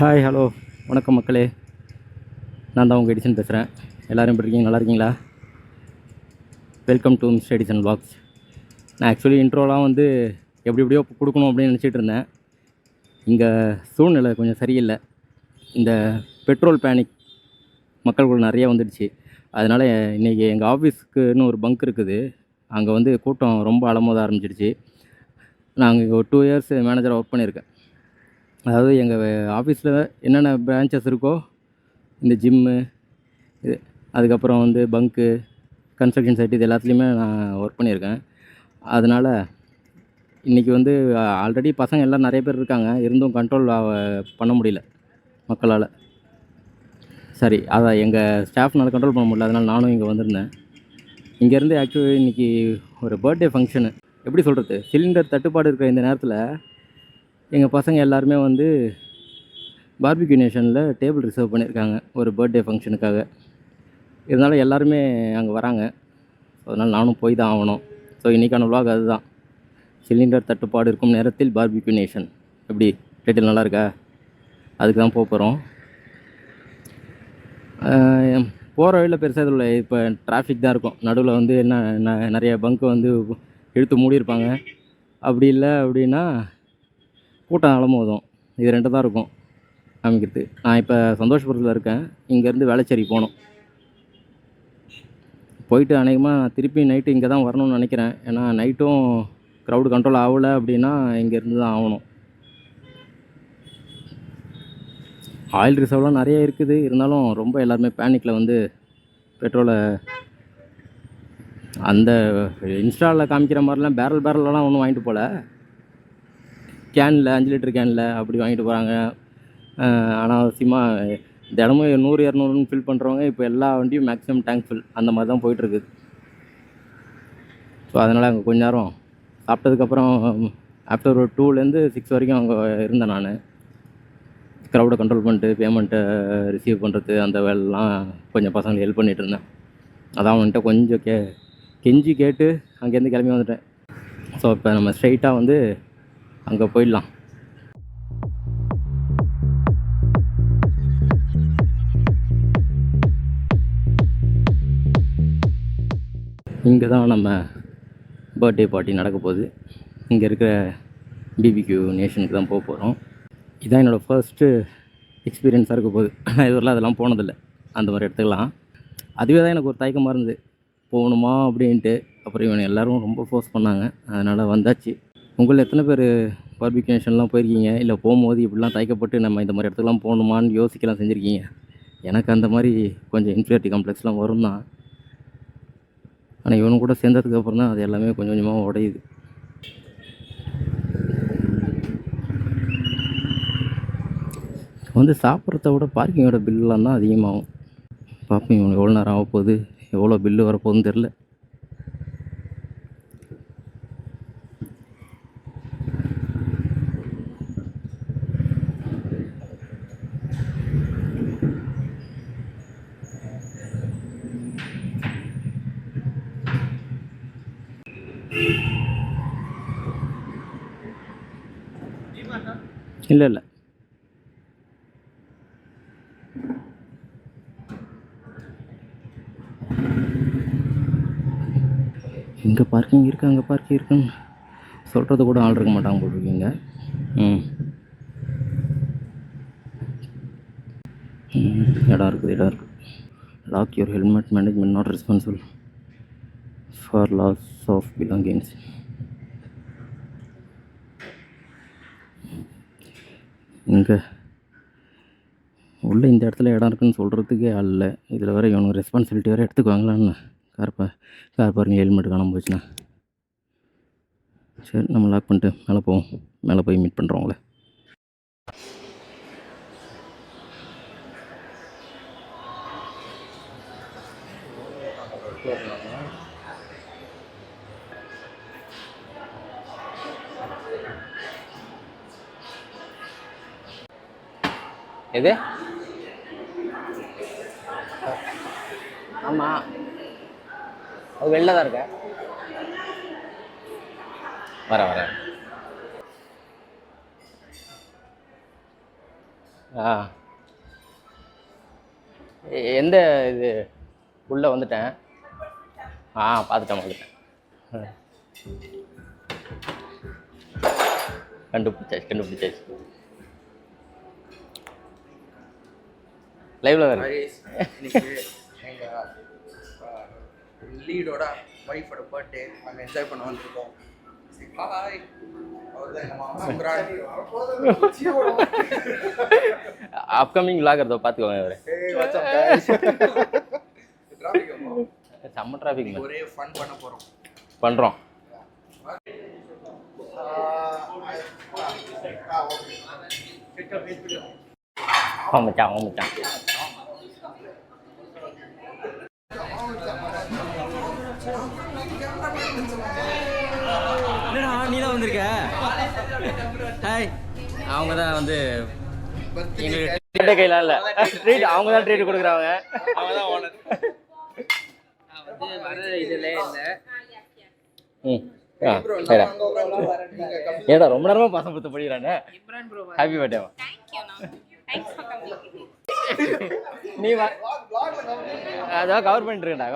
Hi hello வணக்கம் மக்களே. நான் தான் உங்கள் எடிசன் பேசுகிறேன். எல்லோரும் எப்படி இருக்கீங்க? நல்லா இருக்கீங்களா? Welcome to mister Edison vlogs. நான் ஆக்சுவலி இன்ட்ரோலாம் வந்து எப்படியோ கொடுக்கணும் அப்படின்னு நினச்சிட்டு இருந்தேன். இங்கே சூழ்நிலை கொஞ்சம் சரியில்லை. இந்த பெட்ரோல் பேனிக் மக்கள்கள் நிறையா வந்துடுச்சு. அதனால் இன்றைக்கி எங்கள் ஆஃபீஸ்க்குன்னு ஒரு பங்க் இருக்குது. அங்கே வந்து கூட்டம் ரொம்ப அலமோத ஆரம்பிச்சிடுச்சு. நான் இங்கே ஒரு 2 இயர்ஸ் மேனேஜராக ஒர்க் பண்ணியிருக்கேன். அதாவது எங்கள் ஆஃபீஸில் என்னென்ன பிரான்ச்சஸ் இருக்கோ, இந்த ஜிம்மு, இது அதுக்கப்புறம் வந்து பங்க்கு, கன்ஸ்ட்ரக்ஷன் சைட், இது எல்லாத்துலேயுமே நான் ஒர்க் பண்ணியிருக்கேன். அதனால் இன்றைக்கி வந்து ஆல்ரெடி பசங்க எல்லாம் நிறைய பேர் இருக்காங்க. இருந்தும் கண்ட்ரோல் பண்ண முடியல மக்களால். சரி, அதை எங்கள் ஸ்டாஃப்னால் கண்ட்ரோல் பண்ண முடியல. அதனால் நானும் இங்கே வந்திருந்தேன். இங்கேருந்து ஆக்சுவலி இன்றைக்கி ஒரு பர்த்டே ஃபங்க்ஷனு. எப்படி சொல்கிறது, சிலிண்டர் தட்டுப்பாடு இருக்கிற இந்த நேரத்தில் எங்கள் பசங்க எல்லாருமே வந்து பார்பிக்யூ நேஷனில் டேபிள் ரிசர்வ் பண்ணியிருக்காங்க ஒரு பர்த்டே ஃபங்க்ஷனுக்காக. இருந்தாலும் எல்லாருமே அங்கே வராங்க. அதனால் நானும் போய் தான் ஆகணும். ஸோ இன்றைக்கான vlog அதுதான். சிலிண்டர் தட்டுப்பாடு இருக்கும் நேரத்தில் பார்பிக்யூ நேஷன். எப்படி டைட்டில் நல்லா இருக்கா? அதுக்கு தான் போகிறோம். போகிற வழியில் பெருசாக இதில் இப்போ டிராஃபிக் தான் இருக்கும். நடுவில் வந்து என்ன நிறைய பங்கு வந்து இழுத்து மூடியிருப்பாங்க. அப்படி இல்லை அப்படின்னா கூட்டம் அலமோதும். இது 2 தான் இருக்கும் காமிக்கிறது. நான் இப்போ சந்தோஷபுரத்தில் இருக்கேன். இங்கேருந்து வேளச்சேரி போகணும். போயிட்டு அநேகமாக திருப்பி நைட்டு இங்கே தான் வரணும்னு நினைக்கிறேன். ஏன்னா நைட்டும் க்ரௌடு கண்ட்ரோல் ஆகலை அப்படின்னா இங்கேருந்து தான் ஆகணும். ஆயில் ரிசர்வ்லாம் நிறைய இருக்குது. இருந்தாலும் ரொம்ப எல்லாருமே பேனிக்கில் வந்து பெட்ரோலை அந்த இன்ஸ்டாவில் காமிக்கிற மாதிரிலாம் பேரல்லாம் ஒன்றும் வாங்கிட்டு போகல. கேனில் 5 லிட்டர் கேனில் அப்படி வாங்கிட்டு போகிறாங்க. அனாவசியமாக தினமும் 100-200ன்னு ஃபில் பண்ணுறவங்க இப்போ எல்லா வண்டியும் மேக்ஸிமம் டேங்க் ஃபில் அந்த மாதிரி தான் போயிட்டுருக்குது. ஸோ அதனால் அங்கே கொஞ்ச நேரம் சாப்பிட்டதுக்கப்புறம் ஆஃப்டர் ஒரு 2லேருந்து 6 வரைக்கும் அங்கே இருந்தேன். நான் க்ரௌடை கண்ட்ரோல் பண்ணிட்டு பேமெண்ட்டை ரிசீவ் பண்ணுறது அந்த வேலைலாம் கொஞ்சம் பசங்களுக்கு ஹெல்ப் பண்ணிகிட்டு இருந்தேன். அதான் அவன்கிட்ட கொஞ்சம் கெஞ்சி கேட்டு அங்கேருந்து கிளம்பி வந்துட்டேன். ஸோ இப்போ நம்ம ஸ்ட்ரைட்டாக வந்து அங்கே போயிடலாம். இங்கே தான் நம்ம பர்த்டே பார்ட்டி நடக்க போகுது. இங்கே இருக்கிற பிபிக்யூ நேஷனுக்கு தான் போக போகிறோம். இதுதான் என்னோடய ஃபர்ஸ்ட்டு எக்ஸ்பீரியன்ஸாக இருக்க போகுது. நான் இதுவரைலாம் அதெல்லாம் போனதில்லை, அந்த மாதிரி இடத்துக்கெல்லாம். அதுவே தான் எனக்கு ஒரு தயக்கமாக இருந்தது, போகணுமா அப்படின்ட்டு. அப்புறம் இவனை எல்லோரும் ரொம்ப ஃபோர்ஸ் பண்ணாங்க. அதனால் வந்தாச்சு. உங்களில் எத்தனை பேர் பார்பிக்யூ நேஷன்லாம் போயிருக்கீங்க? இல்லை போகும்போது இப்படிலாம் தயக்கப்பட்டு நம்ம இந்த மாதிரி இடத்துக்குலாம் போகணுமான்னு யோசிக்கலாம் செஞ்சுருக்கீங்க? எனக்கு அந்த மாதிரி கொஞ்சம் இன்ஃபீரியாரிட்டி காம்ப்ளெக்ஸ்லாம் வரும் தான். ஆனால் இவனு கூட சேர்ந்ததுக்கப்புறம் தான் அது எல்லாமே கொஞ்சம் கொஞ்சமாக உடையுது. வந்து சாப்பிட்றத விட பார்க்கிங்கோட பில்லாம் தான் அதிகமாகும். பார்ப்போம் இவனுக்கு எவ்வளோ நேரம் ஆக போகுது, எவ்வளோ பில்லு வரப்போகுதுன்னு தெரில. இல்லை இங்கே பார்க்கிங் இருக்குது, அங்கே பார்க்கிங் இருக்குன்னு சொல்கிறது கூட ஆள் இருக்க மாட்டாங்க போட்டிருக்கீங்க. இடம் இருக்குது. Lock your helmet, management not responsible for loss of belongings. இங்கே உள்ள இந்த இடத்துல இடம் இருக்குதுன்னு சொல்கிறதுக்கே ஆள் இல்லை. இதில் வேறு இவனுக்கு ரெஸ்பான்சிபிலிட்டி வேறு எடுத்துக்குவாங்களான்னு. கார் பார்க்கிங் ஹெல்மெட் காணாமல் போச்சுண்ணா. சரி, நம்ம லாக் பண்ணிட்டு மேலே போவோம். மேலே போய் மீட் பண்ணுறோம் உங்களை. எது? ஆமாம், அது வெளில தான் இருக்க. வரேன். ஆ எந்த இது உள்ளே வந்துட்டேன். பார்த்துட்டேன். கண்டுபிடிச்சாச்சு. லைவ்ல தான் எங்கள் லீடோட ஒய்ஃபோட பர்த்டே நாங்கள் என்ஜாய் பண்ண வந்திருக்கோம். ஹாய், அப்கமிங் விளாகர் பார்த்துக்கோங்க. இவரு செம்ம டிராஃபிக். ஒரே ஃபன் பண்ண பண்ணுறோம். மச்சான் என்னடா நீ தான் வந்திருக்க? ஹாய். அவங்க தான் வந்து எங்களுக்கு கையில் இல்லை ட்ரீட், அவங்க தான் ட்ரீட் கொடுக்குறாங்க. அவங்க தான் ஓனர். ஏடா ரொம்ப நேரமா பாசம் பத்து படிக்கிறானே. Happy birthday. நீ அதான் கவர் பண்ணிருக்கேன்டா.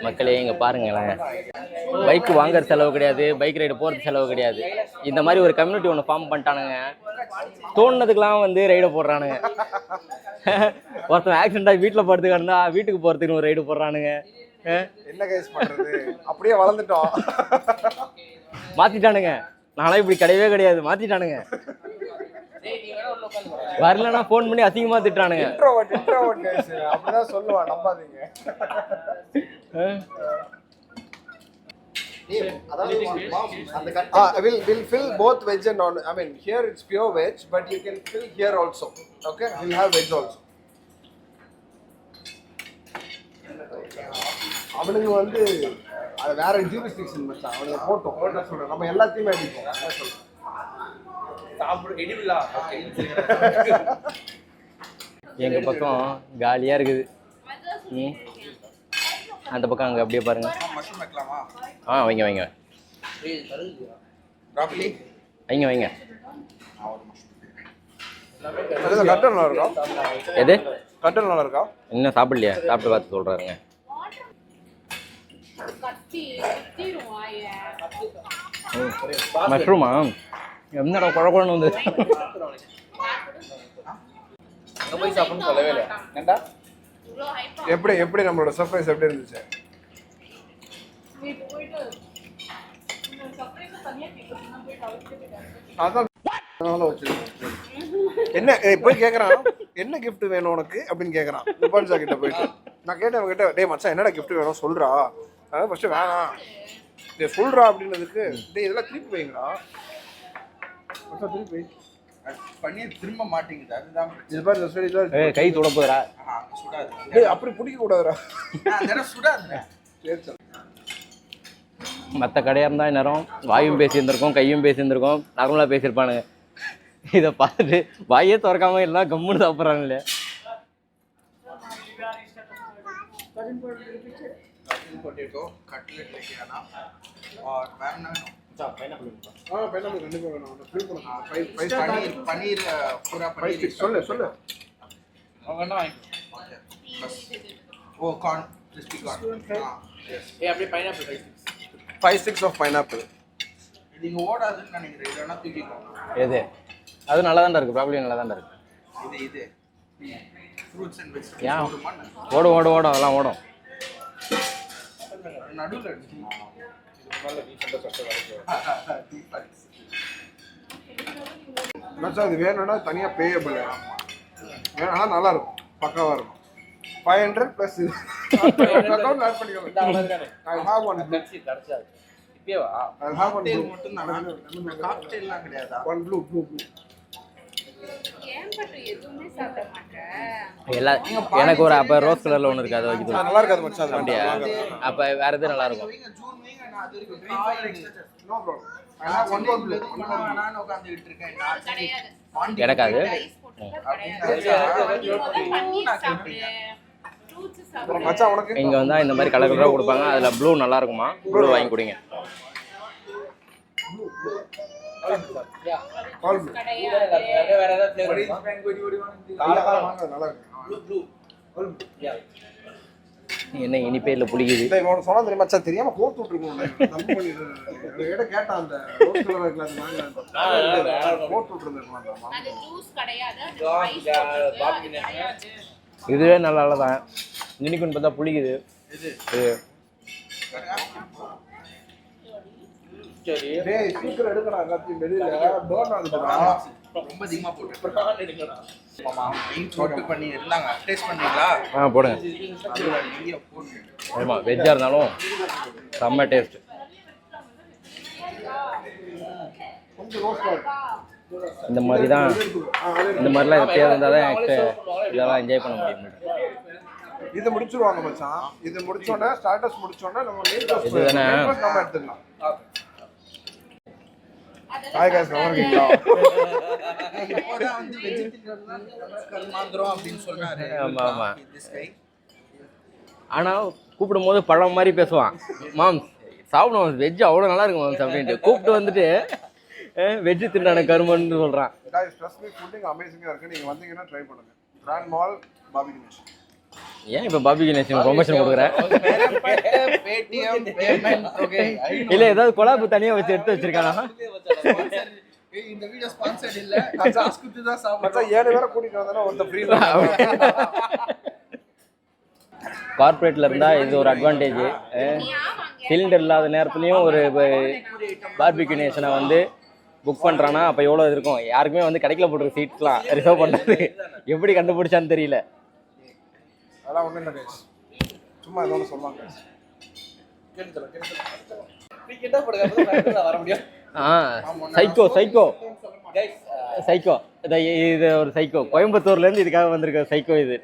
மக்களே இங்கே பாருங்களேன், பைக் வாங்குற செலவு கிடையாது, பைக் ரைடு போகிறது செலவு கிடையாது. இந்த மாதிரி ஒரு கம்யூனிட்டி ஒன்று ஃபார்ம் பண்ணிட்டானுங்க. தோணுனதுக்கெலாம் வந்து ரைடை போடுறானுங்க. ஒருத்தன் ஆக்சிடென்ட்டாக வீட்டில் படுத்து கிடந்தா வீட்டுக்கு போகிறதுக்கு ஒரு ரைடு போடுறானுங்க. என்ன கேஸ் பண்ணுறது, அப்படியே வளர்ந்துட்டோம். மாற்றிட்டானுங்க. நானும் இப்படி கிடையவே கிடையாது, மாற்றிட்டானுங்க. வரலன்னா ஃபோன் பண்ணி அசிங்கமாக திட்டுறானுங்க. அப்படிதான் சொல்லுவான், நம்பாதீங்க. We'll fill both veg and non. I mean, here it's pure veg, but you can fill here also. Okay, we'll have veg also. அவனுக்கு வந்து அது வேற ஜூரிஸ்டிக்ஷன் மச்சான். அவனுக்கு போட்டோம் சொல்றேன், நம்ம எல்லாத்தையுமே அடிப்போம். சாப்பிடு எடிபிளா. எங்கள் பக்கம் காலியாக இருக்குது. அந்த பக்கம் அங்கே அப்படியே பாருங்க. மஷ்ரூம் வைக்கலாமா? வைங்க வைங்க. கட்டன் நல்லா இருக்கா? எது கட்டன் நல்லா இருக்கா? இன்னும் சாப்பிடலையா? சாப்பிட்டு பார்த்து சொல்கிறாருங்க. மஷ்ரூமா? என்னடா குழக்குழன்னு வந்து போய் சாப்பிடணும்னு சொல்லவே இல்லை. ஏண்டா எப்படி நம்மளோட சர்ப்ரைஸ் எப்படி இருந்துச்சு? என்ன போய் கேட்குறான், என்ன கிஃப்ட் வேணும் உனக்கு அப்படின்னு கேட்குறான். நிப்பான்சா கிட்ட போயிட்டு நான் கேட்டேன், டே மச்சான் என்னடா கிஃப்ட் வேணும் சொல்றா. அதான் ஃபர்ஸ்ட் வேணாம் டே சொல்றா அப்படின்னதுக்கு, டே இதெல்லாம் திருப்பி வைங்கடா. திருப்பி பண்ணி திரும்ப மாட்டேங்குது. அதுதான் இது பாரு, கை தொட போதுரா. சுடாது, அப்படி பிடிக்க கூடாதுடா. சுடாது. மற்ற கடையாக இருந்தால் நேரம் வாயும் பேசியிருந்திருக்கோம், கையும் பேசியிருந்திருக்கோம், நார்மலாக பேசியிருப்பானுங்க. இதை பார்த்துட்டு வாயே திறக்காம எல்லாம் கம்முன்னு சாப்பிட்றாங்களே. पोटैटो कटलेट लेके आना और मैम ना हाँ पाइनएप्पल கண்டிப்பா வேணும் ஃபில் பண்ணனும் பன்னீர் पूरा पनीर சொல்லு அவங்க என்ன வாங்கிக்கோ ஓகே பஸ் ஓ கார்ன் crispy corn हां எஸ் ஏ அப்படியே பைனாப்பிள் 5 sticks of pineapple இது இங்க ஓடாதுன்னு நினைக்கிறேன் இல்லனா தூக்கிக்கோ எது அது நல்லா தான் இருக்கு ப்ராபபிலி நல்லா தான் இருக்கு இது ஃப்ரூட்ஸ் அண்ட் வெஜிடபிள்ஸ் ஓடும் அதெல்லாம் ஓடும் நடுவுல இது நல்ல டீசன்ட்டா சட்டை வரைக்கும் மச்சா இது வேணும்னா தனியா பேயபிள் வேணா நல்லா இருக்கும் பக்காவா இருக்கும் 500 plus இது அக்கவுண்ட் ஆட் பண்ணிக்கோங்க I have one தர்ச்சா இப்பேவா I have one மட்டும் தான் காக்டெயில்லாம் கிடையாதா one blue எல்லா எனக்கு ஒரு அப்போ ரோஸ் கலரில் ஒன்று இருக்குது அதை வைக்க நல்லா இருக்காது மச்சான் அது அப்படியா? அப்போ வேறு எது நல்லா இருக்கும்? ஜூன் வீங்க நான் அது வரைக்கும் நோ ப்ராப்ளம். ஆனா ஒன் நான் உட்கார்ந்துட்டு இருக்கேன். நான் எனக்கு அது மச்சான் உனக்கு இங்கே வந்தால் இந்த மாதிரி கலர் கலராக கொடுப்பாங்க. அதில் ப்ளூ நல்லா இருக்குமா? ப்ளூ வாங்கி கொடுங்க. கால் வேற ஏதாவது ஃப்ளேவர் நல்லா இருக்கு. என்ன இனிப்பே இல்லை புளிக்குது. டேய் இவன் சொன்னா தெரியுமா மச்சான் தெரியாம கோர்த்து விட்டுருக்கோம். நம்ம பண்ணிட்டு கேட்டான் அந்த ரோஸ் கலர் இருக்குல அது வாங்க கோர்த்து விட்டுருந்தேன். அது ஜூஸ் கிடையாது, அது பாபிக்கு இதுவே நல்லா தான் இனிக்குன்னு பார்த்தா புளிக்குது. இது சரி. டேய் சீக்கிரம் எடுங்கடா எல்லாத்தையும் வெளியில பர்ன் ஆகுதுடா. ரொம்ப அதிகமா போட்டு மாமா போட்டு பண்ணி இருந்தாங்க. டேஸ்ட் பண்ணீங்களா? போடுங்க. அதுல நிறைய போட்டு ஆமாம் வெஜ்ஜாக இருந்தாலும் செம்ம டேஸ்ட். கொஞ்சம் ரோஸ் கலர் இந்த மாதிரி தான் இந்த மாதிரிலாம் எப்பயாவது இருந்தால் தான் எனக்கு இதெல்லாம் என்ஜாய் பண்ண முடியும். இது முடிச்சிருவாங்க மச்சான். இது முடிச்சோடனே ஸ்டார்டர்ஸ் முடிச்சோடனே நம்ம மெயின் கோர்ஸ் இதுதானே? நம்ம எடுத்துக்கலாம். ஹாய் गाइस நல்லா இருக்கீங்களா? இப்போதான் வந்து வெஜிடேரியன் கர்மாந்திரம் அப்படின்னு சொன்னாரு. ஆமா, ஆமா. திஸ் கை ஆனால் கூப்பிடும்போது பழம் மாதிரி பேசுவான். மாம் சாப்பிடுவோம் வெஜ்ஜு அவ்வளோ நல்லா இருக்கும் மாம்ஸ் அப்படின்ட்டு கூப்பிட்டு வந்துட்டு வெஜ்ஜு திண்டான கருமன்னு சொல்கிறான். गाइस ட்ரஸ்ட் மீ ஃபுட்டிங் அமேசிங்கா இருக்கு. நீங்க வந்தீங்கன்னா ட்ரை பண்ணுங்க. Grand mall Babi Ganesh. ஏன் இப்போ பாபி கணேஷன் ப்ரொமோஷன் கொடுக்குறேன்? Paytm payment okay. இல்லை ஏதாவது கொலாபு தனியாக வச்சு எடுத்து வச்சிருக்கானா? இந்த வீடியோ ஸ்பான்சர்ட் இல்ல. நான் காசு கொடுத்து தான் சாப்பிடுறேன். மச்சான் 7 பேரை கூட்டிட்டு வந்தா ஒருத்த ஃப்ரீ கார்பரேட்டில் இருந்தால் இது ஒரு அட்வான்டேஜ். சிலிண்டர் இல்லாத நேரத்துலையும் ஒரு பார்பிக்யூ நேஷனை வந்து புக் பண்ணுறான்னா அப்போ எவ்வளோ இருக்கும்? யாருக்குமே வந்து கிடைக்கல போட்டுருக்கு சீட்ஸ்லாம் ரிசர்வ் பண்ணுறது. எப்படி கண்டுபிடிச்சான்னு தெரியல. அதெல்லாம் ஒண்ணும் இல்லை guys. சும்மா ஏதோ ஒன்று சொல்லுவாங்க. சைக்கோ சைக்கோ சைக்கோ இது ஒரு சைக்கோ. கோயம்புத்தூர்லேருந்து இதுக்காக வந்திருக்க சைக்கோ. இது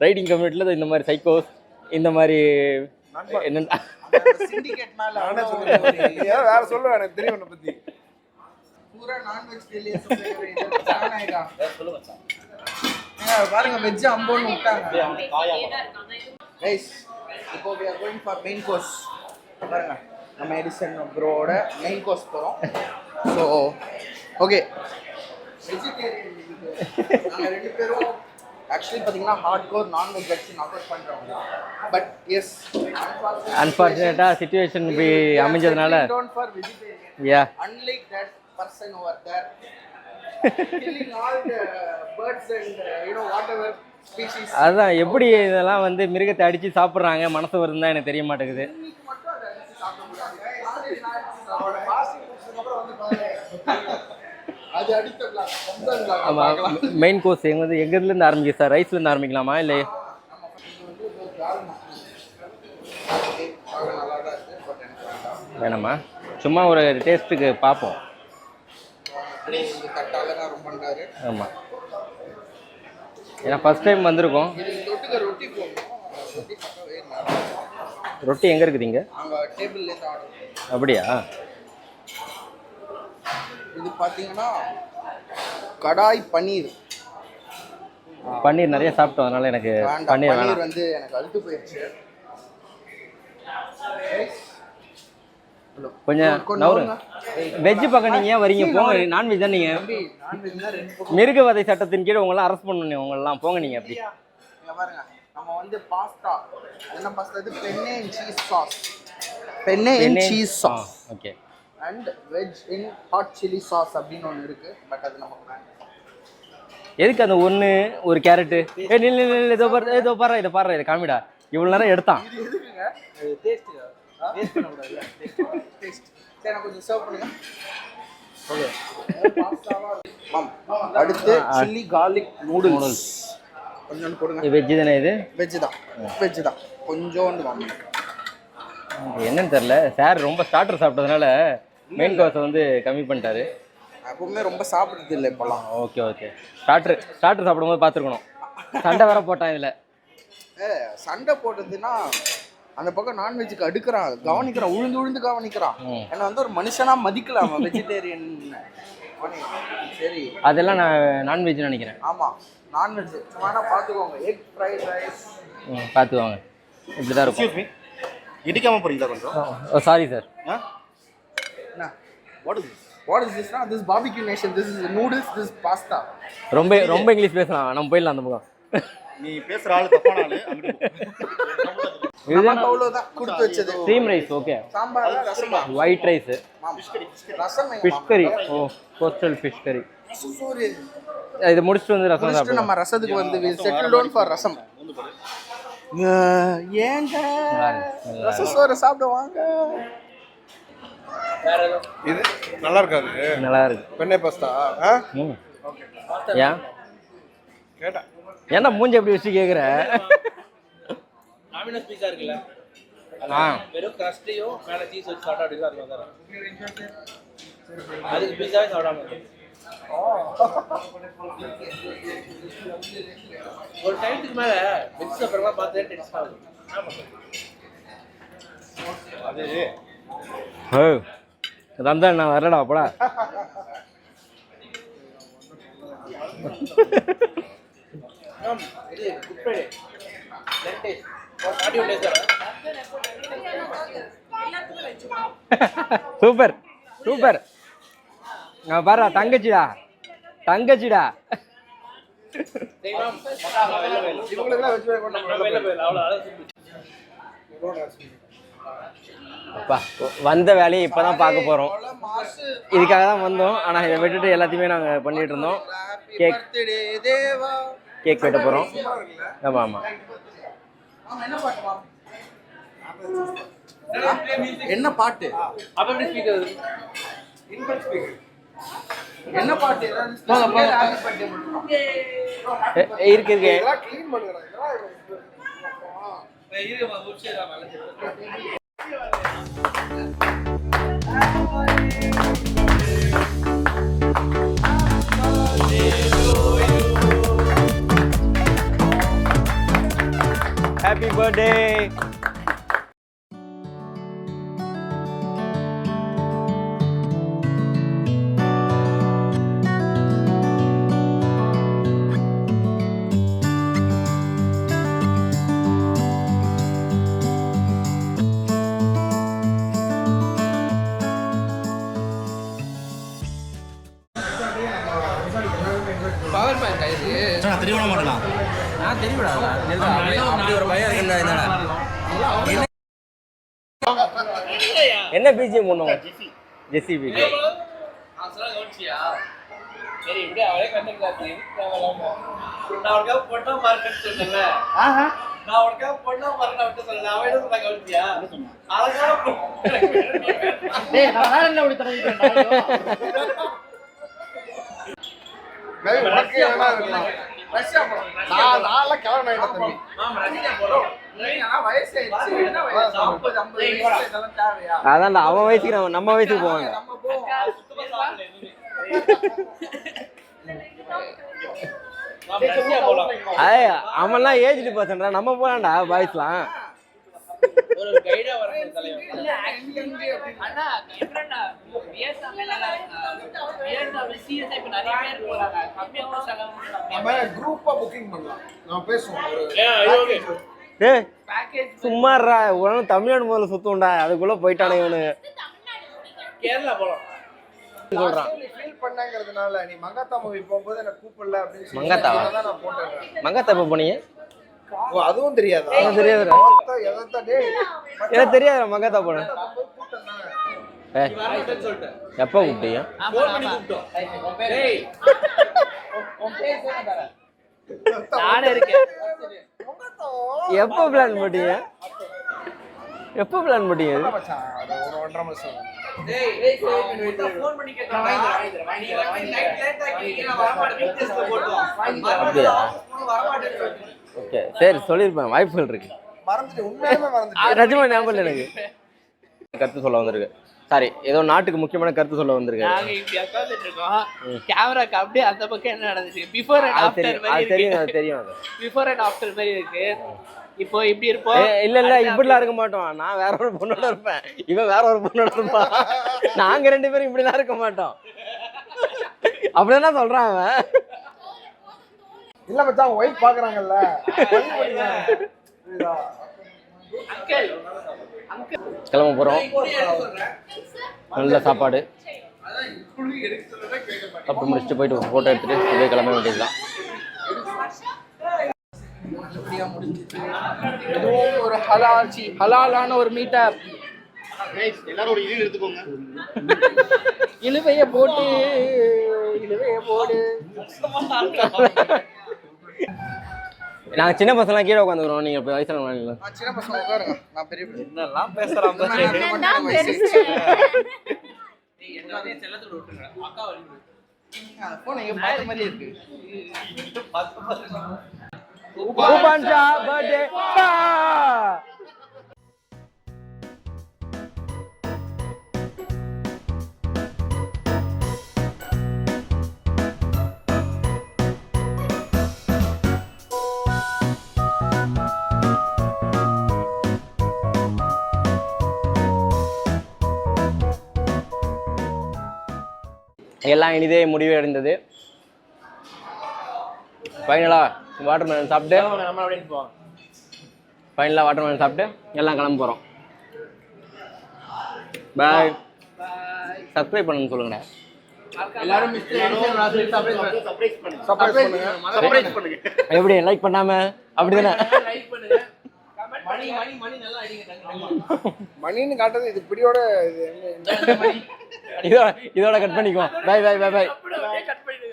ரைடிங் கம்யூனிட்டியில் இந்த மாதிரி சைக்கோஸ் இந்த மாதிரி என்ன சிண்டிகேட் மேல நானே சொல்லுவேன். நீ ஏதாவது வேற சொல்லுவேன் எனக்கு தெரியும் உன்னை பத்தி. பூரா நான்வெஜ் டெலியே சொல்றீங்க. சானாயிடா சொல்லு மச்சான். பாருங்க வெஜ் அம்போன்னு விட்டாங்க. கைஸ் இப்போ we are going for main course. பாருங்க நம்ம எடிசன் ப்ரோட மெயின் கோர்ஸ் போறோம். ஸோ ஓகே வெஜிடேரியன் நாங்கள் 2 பேரும் ஆக்சுவலி பார்த்தீங்கன்னா hard core non veg actually avoid பண்ணுறோம். பட் எஸ் அன்ஃபார்ச்சுனேட்டாக சிச்சுவேஷன் இப்படி அமைஞ்சதுனால ஃபார் வெஜிடேரியன் யா unlike that person over there killing all the birds and whatever species. அதுதான் எப்படி இதெல்லாம் வந்து மிருகத்தை அடித்து சாப்பிட்றாங்க மனசு வருதுன்னு தான் எனக்கு தெரிய மாட்டேங்குது. இன்னைக்கு மட்டும் அதை அடிச்சு சாப்பிட முடியாது. அவரோட பாசிங் குடிச்சதுக்கு அப்புறம் வந்து பாருங்க அது அடித்தலாம் சொந்தங்களா. ஆமாம் மெயின் கோர்ஸ் எங்கேருந்து ஆரம்பிக்குது சார்? ரைஸ்லேருந்து ஆரம்பிக்கலாமா இல்லை? நல்லா தான் இருக்கு பட் எனக்கு வேண்டாம். வேணாமா? சும்மா ஒரு டேஸ்ட்டுக்கு பார்ப்போம். இந்த தட்டால நான் ரொம்ப பண்ணாரு. ஆமாம் ஏன்னா ஃபஸ்ட் டைம் வந்திருக்கோம். இது தொட்டுக்க ரொட்டி போடணும். ரொட்டி பக்கவே இல்லை. ரொட்டி எங்கே இருக்குது இங்கே? அங்கே டேபிள்லேருந்து ஆர்டர். அப்படியா? இது பார்த்தீங்கன்னா கடாய் பன்னீர். பன்னீர் நிறைய சாப்பிட்டோம் அதனால எனக்கு பன்னீர் வேணாம். பன்னீர் வந்து எனக்கு அழுத்து போயிடுச்சு. கொஞ்சம் நவருங்க. வெஜ் பக்கம் நீங்கள் ஏன் வரீங்க? போங்க. நான்வெஜ் தான் நீங்கள். நான்வெஜ் தான் 2 பக்கம். மிருகவதை சட்டத்தின் கீழே உங்களாம் அரெஸ்ட் பண்ணணும். உங்களெல்லாம் போங்க நீங்கள் அப்படி. இங்க பாருங்க நம்ம வந்து பாஸ்தா என்ன பாஸ்தா இது penne in cheese sauce. Penne in cheese sauce. Okay. And veg in hot chilli sauce அப்படின்னு ஒன்று இருக்கு. பட் அது நமக்கு வேண்டாம். எதுக்கு அந்த ஒன்று ஒரு கேரட்டு? இதோ பாரு இதை பாரு இதை காமிடா. இவ்வளோ நேரம் எடுத்தான். இது எதுக்குங்க? டேஸ்ட் டேஸ்ட் பண்ண கூடாது. டேஸ்ட் சரி நான் கொஞ்சம் சர்வ் பண்ணுங்க. ஓகே பாஸ்தாவா மாம். அடுத்து சில்லி garlic நூடுல்ஸ் கொஞ்சம் போடுங்க. வெஜ் தானே இது? வெஜ் தான் கொஞ்சோண்டு மாம். என்னன்னு தெரில சார் ரொம்ப ஸ்டார்டர் சாப்பிட்டதுனால மெயின் கோர்ஸை வந்து கம்மி பண்ணிட்டாரு. எப்பவுமே ரொம்ப சாப்பிடுறது இல்லை இப்போலாம். Okay okay. ஸ்டார்டர் சாப்பிடும்போது பார்த்துருக்கணும். சண்டை வேற போட்டான் இதில். சண்டை போட்டதுன்னா அந்த பக்கம் நான்வெஜ்ஜுக்கு அடுக்கிறான், கவனிக்கிறான், உழுந்து கவனிக்கிறான். என்னை வந்து ஒரு மனுஷனா மதிக்கலாம் வெஜிடேரியன். சரி, அதெல்லாம் நான் நான்வெஜ் நினைக்கிறேன். ஆமாம், நான்வெஜ் சும்மா பார்த்துக்கோங்க. எக் ஃப்ரைட் ரைஸ் பார்த்துக்கோங்க, இப்படி தான் இருக்கும். இடிக்காம போறீங்களா கொஞ்சம்? ஓ சாரி சார். என்ன what is this? This is barbecue nation. This is noodles, this is pasta. ரொம்ப இங்கிலீஷ் பேசலாம், நம்ம போயிடலாம் அந்த பக்கம். நீ பேசுற ஆளு தப்பான ஆளு. இதுதான் அவ்வளவுதான் கொடுத்து வச்சது. Steam rice okay. Sambar, rasam, white rice, rasam, fish curry. Oh coastal fish கறி. சோறு. இது முடிச்சிட்டு வந்து ரசம் சாப்பிடுவோம். நம்ம ரசத்துக்கு வந்து செட்டில் டவுன் ஃபார் ரசம். ஏங்க ரசம் சோறு சாப்பிடுவாங்க. இது நல்லா இருக்காது. நல்லா இருக்கு. பெண்ணை பாஸ்தா. ஏன் கேட்டேன். ஏன்னா மூஞ்சி எப்படி வச்சு கேட்குற? டாமினோஸ் பீஸா இருக்குல்ல, வெறும் கிரஸ்டையும் மேல சீஸ் வச்சு சாப்பிட்டா அப்படி தான் இருக்கும். அதுக்கு பீஸாவே சாப்பிடாம இருக்கு. ஒரு டைத்துக்கு மேல மிக்ஸ் அப்புறமா பார்த்து டென்ஷன் ஆகும். அது ரம்ஜான் நான் வரலடா அப்படா. இது குட் ஃப்ரைடே 10 days 41 days தான். Super super. நான் பாரு தங்கச்சிடா. தெய்வம் இவங்களுக்குலாம் வச்சு அவ்வளோ அப்பா வந்த வேலையை இப்போதான் பார்க்க போகிறோம். இதுக்காக தான் வந்தோம். ஆனால் இதை விட்டுட்டு எல்லாத்தையுமே நாங்கள் பண்ணிட்டு இருந்தோம். கேக் வெட்ட போகிறோம். ஆமாம் என்ன பாட்டு? அப்படி ஸ்பீக்கர் என்ன பாட்டு? இருக்கு க்ளீன் பண்ணுறாங்க. Happy birthday. பவர் பேங்க் ஆயிருக்கு. தெரிய விட மாட்டேன். நான் தெரியுடா. அப்படி ஒரு பையன் இருக்குடா. என்ன பிஜிஎம் பண்ணுவோம்? ஜெஸ்ஸி பிஜிஎம். கவனிச்சியா? சரி இப்படியே அவளே கண்டுக்காது. நான் உனக்காக பொண்ணா மார்க்கெட் சொன்னேன்ல. நான் உனக்காக பொண்ணா மார்க்கெட் விட்டு சொல்லல. அவன் என்ன சொன்னா கவனிச்சியா? அழகான டேய் நான் வேற என்ன ஓடி தரேன். உனக்கு என்ன இருக்கலாம்? ரஷ்யா போறோம். நான் கிளம்ப வேண்டாம் தம்பி. ஆமா, ரஷ்யா போறோம். ஆனா வயசு ஆயிடுச்சு. என்ன வயசு? 40 50 வயசு இதெல்லாம் தேவையா? அதான்டா அவன் வயசுக்கு நம்ம வயசுக்கு போவாங்க. நம்ம போவோம். ரஷ்யா போலாம். அவன்லாம் ஏஜ்டு பர்சன்டா. நம்ம போலாம்டா பாய்ஸ்லாம். ஒரு கைடா வரணும் தலைவன். இல்ல ஆக்சுவலி அண்ணா டிஃபரண்டா வியட்நாம் சீரியஸா இப்ப நிறைய பேர் போறாங்க. கம்மியாவும் செலவு நம்ம குரூப்பா புக்கிங் பண்ணலாம். நம்ம பேசுவோம். ஓகே டேய் பேக்கேஜ் சும்மாறா உடனே தமிழ்நாடு முதல்ல சுத்தும்டா. அதுக்குள்ள போயிட்டானே இவனு. கேரளா போலாம் சொல்றான். ஃபீல் பண்ணங்கிறதுனால நீ மங்காத்தா மூவி போகும்போது எனக்கு கூப்பிடல அப்படின்னு சொல்லி மங்காத்தாவா? தான் நான் போட்டேன். மங்காத்தா எப்போ போனீங்க? ஓ அதுவும் தெரியாதா? எனக்கு தெரியாதுடா. எதத்தா டேய் எனக்கு தெரியாதுடா மங்காத்தா போனேன். வரேன்னு சொல்லிட்டேன். எப்போ கூப்பிட்டீங்க? ஃபோன் பண்ணி கூப்பிட்டோம். டேய் நானே இருக்கேன். எப்போ பிளான் பண்ணீங்க? எப்போ பிளான் பண்ணீங்க? மச்சான் அது ஒரு 1.5 மாசம். டேய் ஃபோன் பண்ணி கேட்டா லேட் ஆகிட்டீங்க வர மாட்டேன் டெஸ்ட்ல போடுவோம். அப்படியா? வர மாட்டேன். ஓகே சரி சொல்லியிருப்பேன். வாய்ப்புகள் இருக்கு. மறந்துட்டு உண்மையாலுமே மறந்துட்டு. நிஜமா ஞாபகம் இல்லை எனக்கு. கற்று சொல்ல வந்திருக்கு. சாரி ஏதோ நாட்டுக்கு முக்கியமான கருத்து சொல்ல வந்திருக்காரு. நாங்க இப்படி உட்கார்ந்துட்டு இருக்கோம், கேமராக்கு அப்படியே அந்த பக்கம் என்ன நடந்துச்சு, பிஃபோர் அண்ட் ஆஃப்டர் மாதிரி அது தெரியும், இருக்கு. அது தெரியும். அது பிஃபோர் அண்ட் ஆஃப்டர் மாதிரி இருக்கு. இப்போ இப்படி இருப்போம். இல்ல இப்படிலாம் இருக்க மாட்டோம். நான் வேற ஒரு பொண்ணோட இருப்பேன், இவன் வேற ஒரு பொண்ணோட இருப்பான். நாங்க 2 பேரும் இப்படிலாம் இருக்க மாட்டோம். அப்படிதான் சொல்றான் அவன். இல்ல மச்சான் ஒய்ஃப் பாக்குறாங்கல்ல. அங்கிள் கிளம்ப போறோம். நல்ல சாப்பாடு சாப்பிட்டு முடிச்சுட்டு போயிட்டு ஒரு போட்டோ எடுத்துட்டு அப்படியே கிளம்ப வேண்டியதுதான். நல்லபடியா முடிஞ்சிச்சு. இதுவும் ஒரு ஹலாலான ஒரு மீட்டப். எல்லாரும் ஒரு இழு எடுத்துக்கோங்க. இழுவைய போடு. நாங்க சின்ன பசங்களாம் கீழே உட்காந்துக்கிறோம், நீங்க வயசானவங்க. சின்ன பசங்க உட்காருங்க, நான் பெரிய பையன். என்னெல்லாம் பேசுறான் பாரு. நீங்க எல்லாமே செல்லத்தோட விட்டுருங்க. அக்கா வருது. போன் எங்க பார்த்த மாதிரி இருக்கு. உபான்ஷா பர்த்டே பா. எல்லாம் இனிதே முடிவு அடைந்தது. ஃபைனலா வாட்டர்மெலன் சாப்பிட்டு நம்ம அப்படியே போவோம். ஃபைனலாக வாட்டர்மெலன் சாப்பிட்டு எல்லாம் கிளம்ப போகிறோம். பாய். சப்ஸ்கிரைப் பண்ணுன்னு சொல்லுங்கண்ணே. எல்லாரும் மிஸ்டர் எடிசன் ராஜேஷ் சர்ப்ரைஸ் பண்ணுங்க. சர்ப்ரைஸ் பண்ணுங்க. எப்படி லைக் பண்ணாம அப்படிதானே? லைக் பண்ணுங்க. மணி நல்லா அடிங்க. மணின்னு காட்டுறது இது இப்படியோட இது இதோட கட் பண்ணிக்குவோம். Bye bye bye bye. அப்படியே கட் பண்ணி